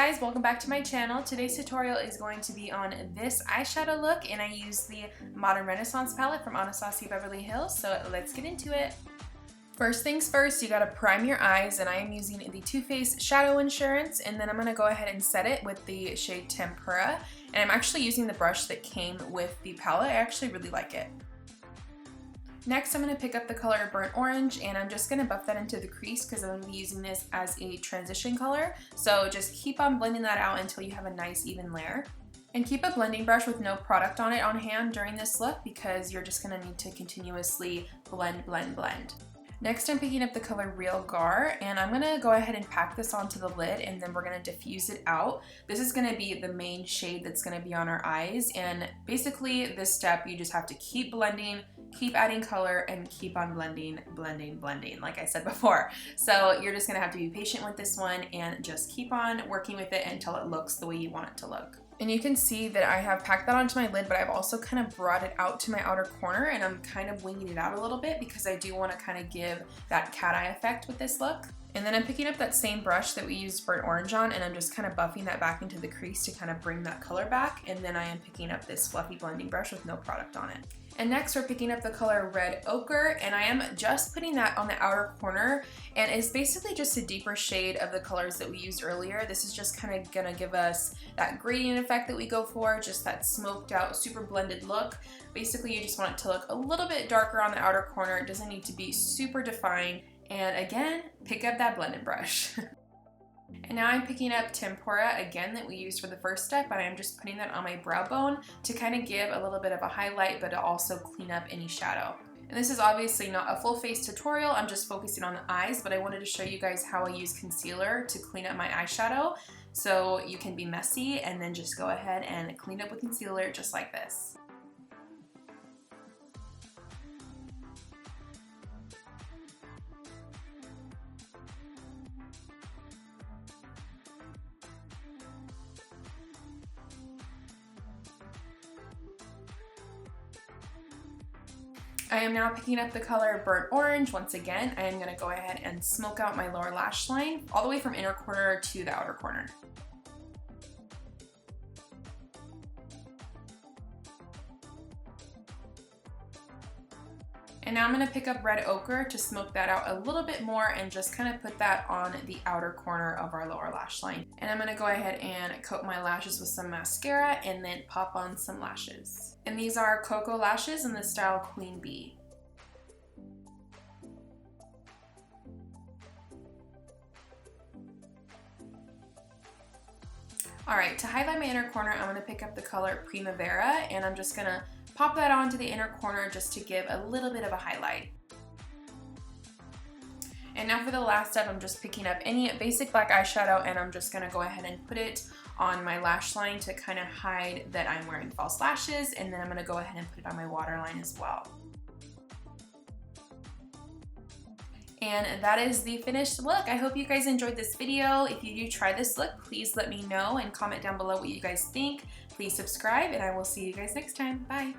guys, welcome back to my channel. Today's tutorial is going to be on this eyeshadow look, and I use the Modern Renaissance palette from Anastasia Beverly Hills, so let's get into it. First things first, you gotta prime your eyes, and I am using the Too Faced Shadow Insurance, and then I'm gonna go ahead and set it with the shade Tempura, and I'm actually using the brush that came with the palette. I actually really like it. Next, I'm going to pick up the color Burnt Orange, and I'm just going to buff that into the crease because I'm going to be using this as a transition color. So just keep on blending that out until you have a nice even layer. And keep a blending brush with no product on it on hand during this look because you're just going to need to continuously blend, blend, blend. Next, I'm picking up the color Realgar, and I'm going to go ahead and pack this onto the lid, and then we're going to diffuse it out. This is going to be the main shade that's going to be on our eyes, and basically this step you just have to keep blending, keep adding color, and keep on blending, blending, blending, like I said before. So you're just going to have to be patient with this one and just keep on working with it until it looks the way you want it to look. And you can see that I have packed that onto my lid, but I've also kind of brought it out to my outer corner, and I'm kind of winging it out a little bit because I do want to kind of give that cat eye effect with this look. And then I'm picking up that same brush that we used Burnt Orange on, and I'm just kind of buffing that back into the crease to kind of bring that color back. And then I am picking up this fluffy blending brush with no product on it. And next we're picking up the color Red Ochre, and I am just putting that on the outer corner, and it's basically just a deeper shade of the colors that we used earlier. This is just kind of gonna give us that gradient effect that we go for, just that smoked out, super blended look. Basically you just want it to look a little bit darker on the outer corner. It doesn't need to be super defined. And again, pick up that blending brush. And now I'm picking up Tempura again that we used for the first step, and I'm just putting that on my brow bone to kind of give a little bit of a highlight, but to also clean up any shadow. And this is obviously not a full face tutorial, I'm just focusing on the eyes, but I wanted to show you guys how I use concealer to clean up my eyeshadow. So you can be messy and then just go ahead and clean up with concealer just like this. I am now picking up the color Burnt Orange. Once again, I am going to go ahead and smoke out my lower lash line all the way from inner corner to the outer corner. And now I'm going to pick up Red Ochre to smoke that out a little bit more and just kind of put that on the outer corner of our lower lash line. And I'm going to go ahead and coat my lashes with some mascara and then pop on some lashes. And these are Cocoa lashes in the style Queen Bee. Alright, to highlight my inner corner, I'm going to pick up the color Primavera, and I'm just going to pop that onto the inner corner just to give a little bit of a highlight. And now for the last step, I'm just picking up any basic black eyeshadow, and I'm just going to go ahead and put it on my lash line to kind of hide that I'm wearing false lashes, and then I'm going to go ahead and put it on my waterline as well. And that is the finished look. I hope you guys enjoyed this video. If you do try this look, please let me know and comment down below what you guys think. Please subscribe, and I will see you guys next time. Bye.